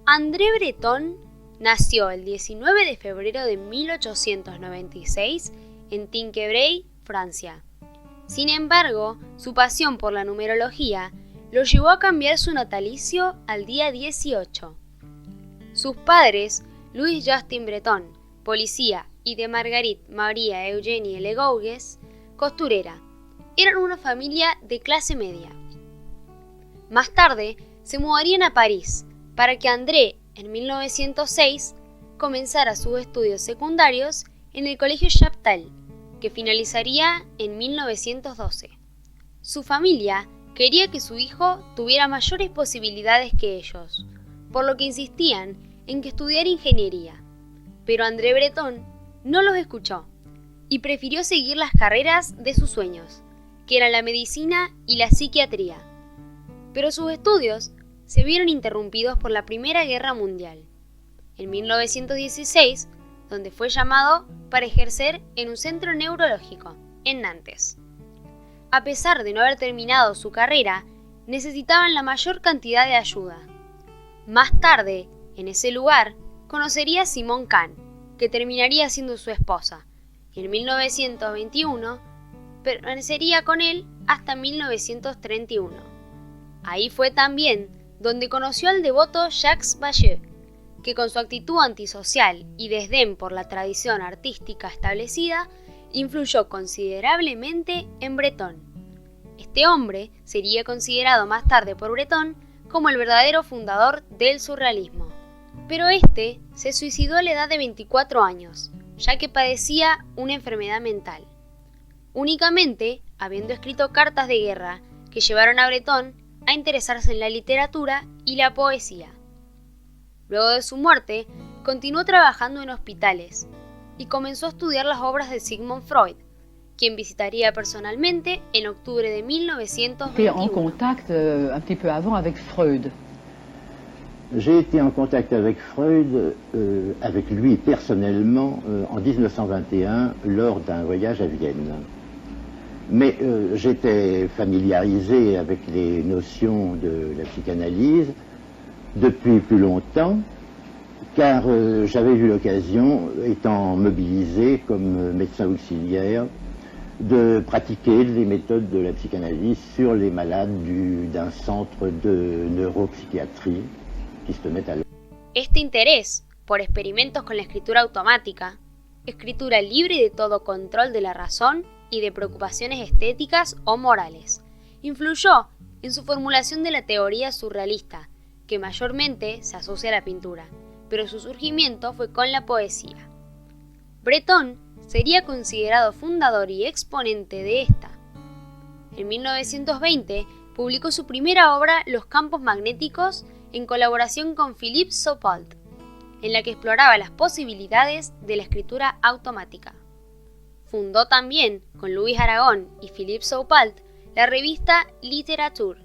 André Breton nació el 19 de febrero de 1896 en Tinquebray, Francia. Sin embargo, su pasión por la numerología lo llevó a cambiar su natalicio al día 18. Sus padres, Louis Justin Breton, policía, y de Marguerite María Eugénie Legouges, costurera, eran una familia de clase media. Más tarde, se mudarían a París para que André, en 1906, comenzara sus estudios secundarios en el Colegio Chaptal, que finalizaría en 1912. Su familia quería que su hijo tuviera mayores posibilidades que ellos, por lo que insistían en que estudiara ingeniería. Pero André Breton no los escuchó y prefirió seguir las carreras de sus sueños, que eran la medicina y la psiquiatría. Pero sus estudios se vieron interrumpidos por la Primera Guerra Mundial. En 1916, donde fue llamado para ejercer en un centro neurológico, en Nantes. A pesar de no haber terminado su carrera, necesitaban la mayor cantidad de ayuda. Más tarde, en ese lugar, conocería a Simone Kahn, que terminaría siendo su esposa, y en 1921 permanecería con él hasta 1931. Ahí fue también donde conoció al devoto Jacques Vallée, que con su actitud antisocial y desdén por la tradición artística establecida, influyó considerablemente en Breton. Este hombre sería considerado más tarde por Breton como el verdadero fundador del surrealismo. Pero este se suicidó a la edad de 24 años, ya que padecía una enfermedad mental. Únicamente habiendo escrito cartas de guerra que llevaron a Breton a interesarse en la literatura y la poesía. Luego de su muerte, continuó trabajando en hospitales y comenzó a estudiar las obras de Sigmund Freud, quien visitaría personalmente en octubre de 1921. En contact un petit peu avant avec Freud. J'ai été en contact avec Freud, avec lui personnellement, en 1921, lors d'un voyage à Vienne. Mais j'étais familiarisé avec les notions de la psychanalyse depuis plus longtemps, car j'avais eu l'occasion, étant mobilisé comme médecin auxiliaire, de pratiquer les méthodes de la psychanalyse sur les malades d'un centre de neuropsychiatrie. Este interés por experimentos con la escritura automática, escritura libre de todo control de la razón y de preocupaciones estéticas o morales, influyó en su formulación de la teoría surrealista, que mayormente se asocia a la pintura, pero su surgimiento fue con la poesía. Breton sería considerado fundador y exponente de esta. En 1920 publicó su primera obra, Los campos magnéticos, en colaboración con Philippe Saupault, en la que exploraba las posibilidades de la escritura automática. Fundó también, con Louis Aragon y Philippe Saupault, la revista Literature.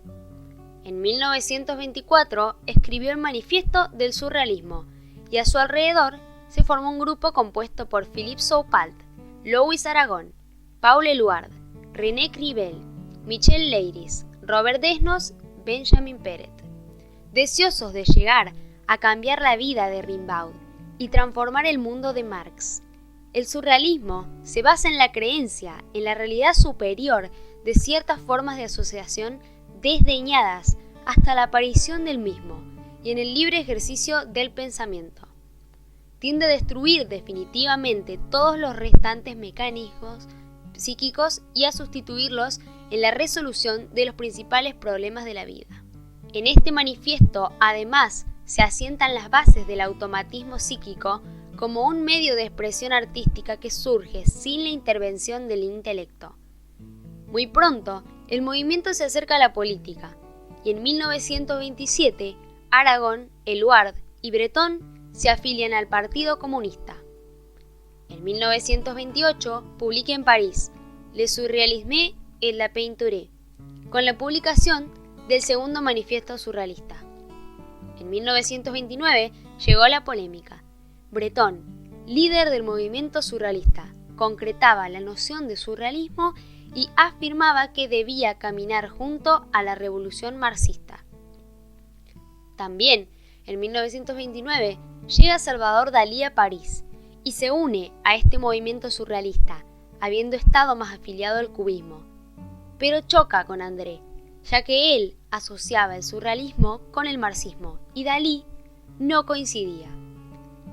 En 1924 escribió el Manifiesto del Surrealismo, y a su alrededor se formó un grupo compuesto por Philippe Saupault, Louis Aragon, Paul Eluard, René Cribel, Michel Leiris, Robert Desnos, Benjamin Peret. Deseosos de llegar a cambiar la vida de Rimbaud y transformar el mundo de Marx. El surrealismo se basa en la creencia en la realidad superior de ciertas formas de asociación desdeñadas hasta la aparición del mismo y en el libre ejercicio del pensamiento. Tiende a destruir definitivamente todos los restantes mecanismos psíquicos y a sustituirlos en la resolución de los principales problemas de la vida. En este manifiesto, además, se asientan las bases del automatismo psíquico como un medio de expresión artística que surge sin la intervención del intelecto. Muy pronto, el movimiento se acerca a la política, y en 1927, Aragon, Eluard y Breton se afilian al Partido Comunista. En 1928, publica en París Le surréalisme et la peinture, con la publicación del segundo manifiesto surrealista. En 1929 llegó la polémica. Breton, líder del movimiento surrealista, concretaba la noción de surrealismo y afirmaba que debía caminar junto a la revolución marxista. También En 1929 llega Salvador Dalí a París y se une a este movimiento surrealista, habiendo estado más afiliado al cubismo. Pero choca con André, ya que él asociaba el surrealismo con el marxismo y Dalí no coincidía.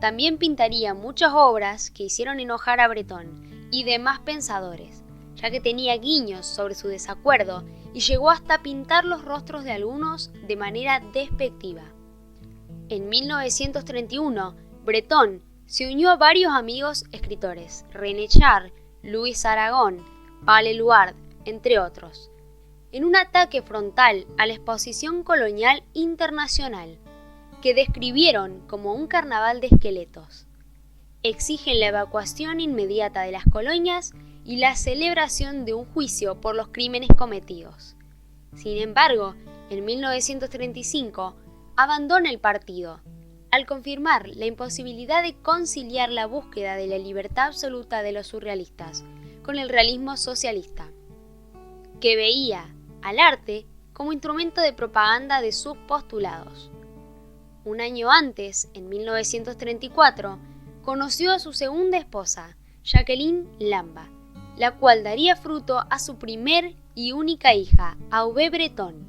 También pintaría muchas obras que hicieron enojar a Breton y demás pensadores, ya que tenía guiños sobre su desacuerdo y llegó hasta pintar los rostros de algunos de manera despectiva. En 1931, Breton se unió a varios amigos escritores, René Char, Luis Aragón, Paul Eluard, entre otros, en un ataque frontal a la Exposición Colonial Internacional, que describieron como un carnaval de esqueletos. Exigen la evacuación inmediata de las colonias y la celebración de un juicio por los crímenes cometidos. Sin embargo, en 1935 abandona el partido, al confirmar la imposibilidad de conciliar la búsqueda de la libertad absoluta de los surrealistas con el realismo socialista, que veía al arte como instrumento de propaganda de sus postulados. Un año antes, en 1934, conoció a su segunda esposa, Jacqueline Lamba, la cual daría fruto a su primer y única hija, Aubé Breton.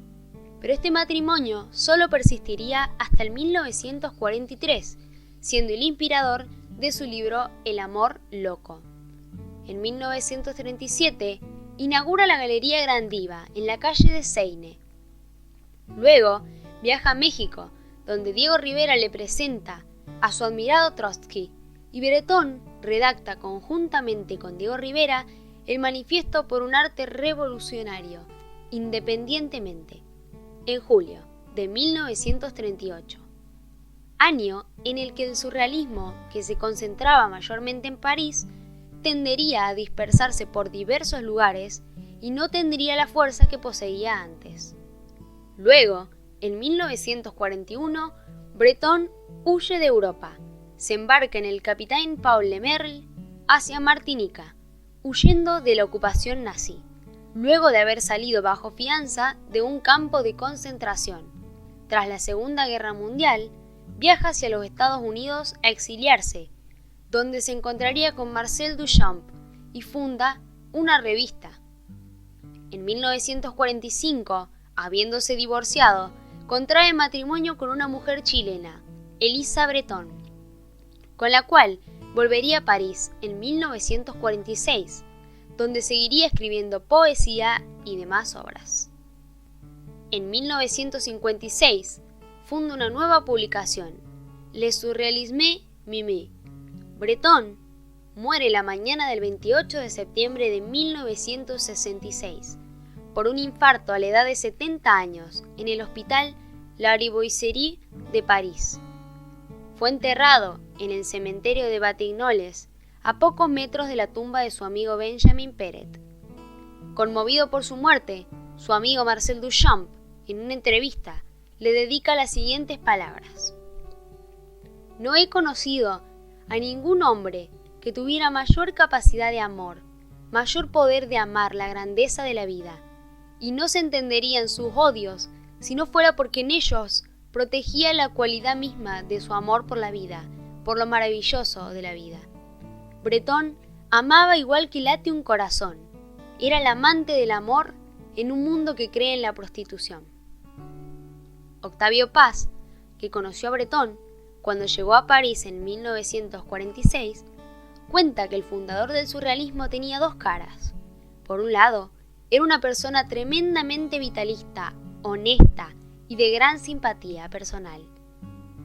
Pero este matrimonio solo persistiría hasta el 1943, siendo el inspirador de su libro El amor loco. En 1937 inaugura la Galería Grandiva en la calle de Seine. Luego viaja a México, donde Diego Rivera le presenta a su admirado Trotsky, y Breton redacta conjuntamente con Diego Rivera el Manifiesto por un arte revolucionario, independientemente, en julio de 1938, año en el que el surrealismo, que se concentraba mayormente en París, tendería a dispersarse por diversos lugares y no tendría la fuerza que poseía antes. Luego, en 1941, Breton huye de Europa, se embarca en el capitán Paul Lemerle hacia Martinica, huyendo de la ocupación nazi, luego de haber salido bajo fianza de un campo de concentración. Tras la Segunda Guerra Mundial, viaja hacia los Estados Unidos a exiliarse, donde se encontraría con Marcel Duchamp y funda una revista. En 1945, habiéndose divorciado, contrae matrimonio con una mujer chilena, Elisa Breton, con la cual volvería a París en 1946, donde seguiría escribiendo poesía y demás obras. En 1956 funda una nueva publicación, Le Surrealisme Mimi. Breton muere la mañana del 28 de septiembre de 1966 por un infarto a la edad de 70 años en el hospital La Rivoiserie de París. Fue enterrado en el cementerio de Batignolles, a pocos metros de la tumba de su amigo Benjamin Peret. Conmovido por su muerte, su amigo Marcel Duchamp, en una entrevista, le dedica las siguientes palabras: «No he conocido a ningún hombre que tuviera mayor capacidad de amor, mayor poder de amar la grandeza de la vida, y no se entenderían sus odios si no fuera porque en ellos protegía la cualidad misma de su amor por la vida, por lo maravilloso de la vida. Breton amaba igual que late un corazón, era el amante del amor en un mundo que cree en la prostitución». Octavio Paz, que conoció a Breton cuando llegó a París en 1946, cuenta que el fundador del surrealismo tenía dos caras. Por un lado, era una persona tremendamente vitalista, honesta y de gran simpatía personal.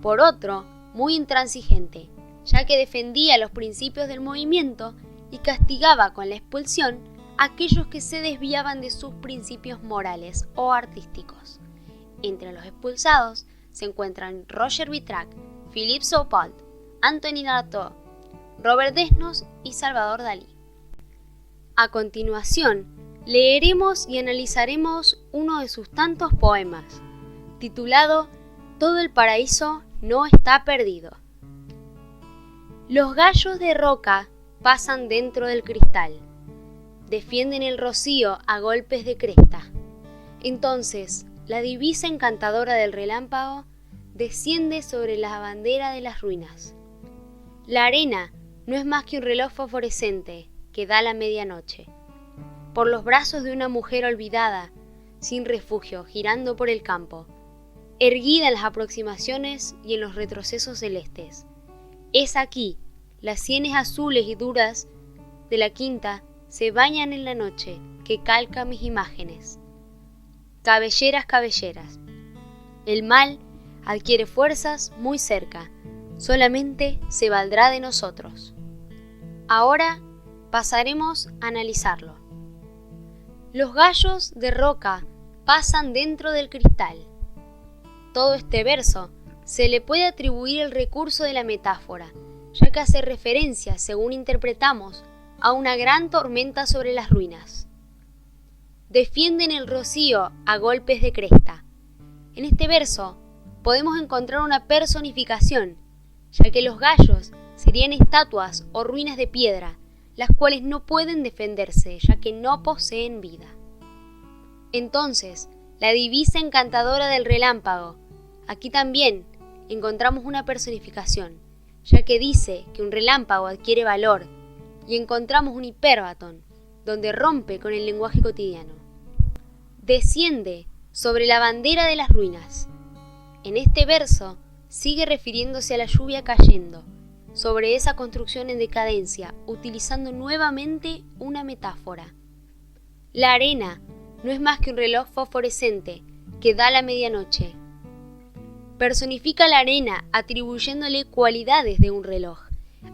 Por otro, muy intransigente, ya que defendía los principios del movimiento y castigaba con la expulsión a aquellos que se desviaban de sus principios morales o artísticos. Entre los expulsados se encuentran Roger Vitrac, Philippe Saupault, Antonin Artaud, Robert Desnos y Salvador Dalí. A continuación, leeremos y analizaremos uno de sus tantos poemas, titulado Todo el paraíso no está perdido. Los gallos de roca pasan dentro del cristal, defienden el rocío a golpes de cresta. Entonces, la divisa encantadora del relámpago desciende sobre la bandera de las ruinas. La arena no es más que un reloj fosforescente que da la medianoche. Por los brazos de una mujer olvidada, sin refugio, girando por el campo, erguida en las aproximaciones y en los retrocesos celestes. Es aquí, las sienes azules y duras de la quinta se bañan en la noche que calca mis imágenes. Cabelleras, cabelleras. El mal adquiere fuerzas muy cerca, solamente se valdrá de nosotros. Ahora pasaremos a analizarlo. Los gallos de roca pasan dentro del cristal. Todo este verso se le puede atribuir el recurso de la metáfora, ya que hace referencia, según interpretamos, a una gran tormenta sobre las ruinas. Defienden el rocío a golpes de cresta. En este verso podemos encontrar una personificación, ya que los gallos serían estatuas o ruinas de piedra, las cuales no pueden defenderse, ya que no poseen vida. Entonces, la divisa encantadora del relámpago. Aquí también encontramos una personificación, ya que dice que un relámpago adquiere valor, y encontramos un hipérbaton, donde rompe con el lenguaje cotidiano. Desciende sobre la bandera de las ruinas. En este verso sigue refiriéndose a la lluvia cayendo sobre esa construcción en decadencia, utilizando nuevamente una metáfora. La arena no es más que un reloj fosforescente que da la medianoche. Personifica la arena atribuyéndole cualidades de un reloj,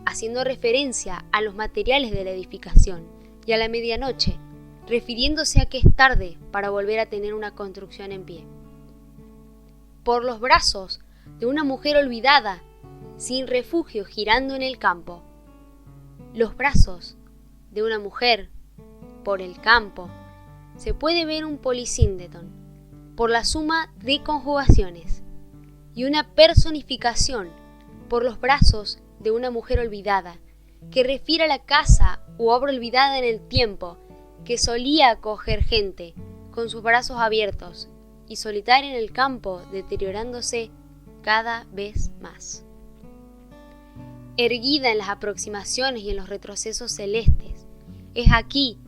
haciendo referencia a los materiales de la edificación, y a la medianoche, refiriéndose a que es tarde para volver a tener una construcción en pie. Por los brazos de una mujer olvidada, sin refugio girando en el campo. Los brazos de una mujer por el campo. Se puede ver un polisíndeton por la suma de conjugaciones y una personificación por los brazos de una mujer olvidada, que refiere a la casa u obra olvidada en el tiempo, que solía acoger gente con sus brazos abiertos y solitaria en el campo, deteriorándose cada vez más. Erguida en las aproximaciones y en los retrocesos celestes, es aquí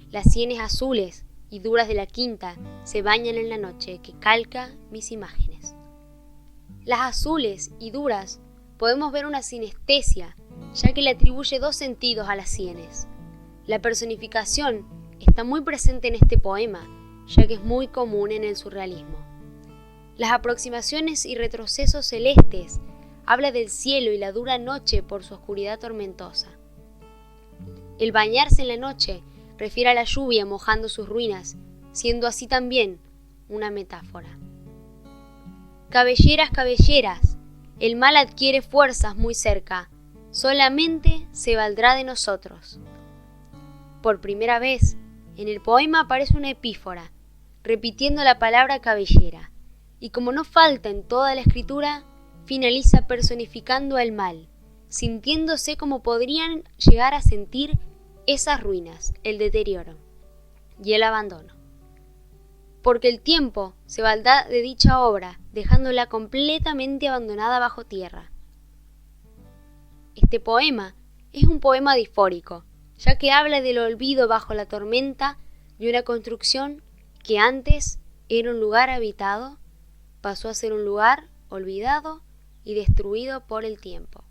las sienes azules y duras de la quinta se bañan en la noche que calca mis imágenes. Las azules y duras podemos ver una sinestesia, ya que le atribuye dos sentidos a las sienes. La personificación está muy presente en este poema, ya que es muy común en el surrealismo. Las aproximaciones y retrocesos celestes habla del cielo y la dura noche por su oscuridad tormentosa. El bañarse en la noche refiere a la lluvia mojando sus ruinas, siendo así también una metáfora. Cabelleras, cabelleras, el mal adquiere fuerzas muy cerca, solamente se valdrá de nosotros. Por primera vez, en el poema aparece una epífora, repitiendo la palabra cabellera, y como no falta en toda la escritura, finaliza personificando al mal, sintiéndose como podrían llegar a sentir esas ruinas, el deterioro y el abandono. Porque el tiempo se valdrá de dicha obra, dejándola completamente abandonada bajo tierra. Este poema es un poema difórico, ya que habla del olvido bajo la tormenta de una construcción que antes era un lugar habitado, pasó a ser un lugar olvidado y destruido por el tiempo.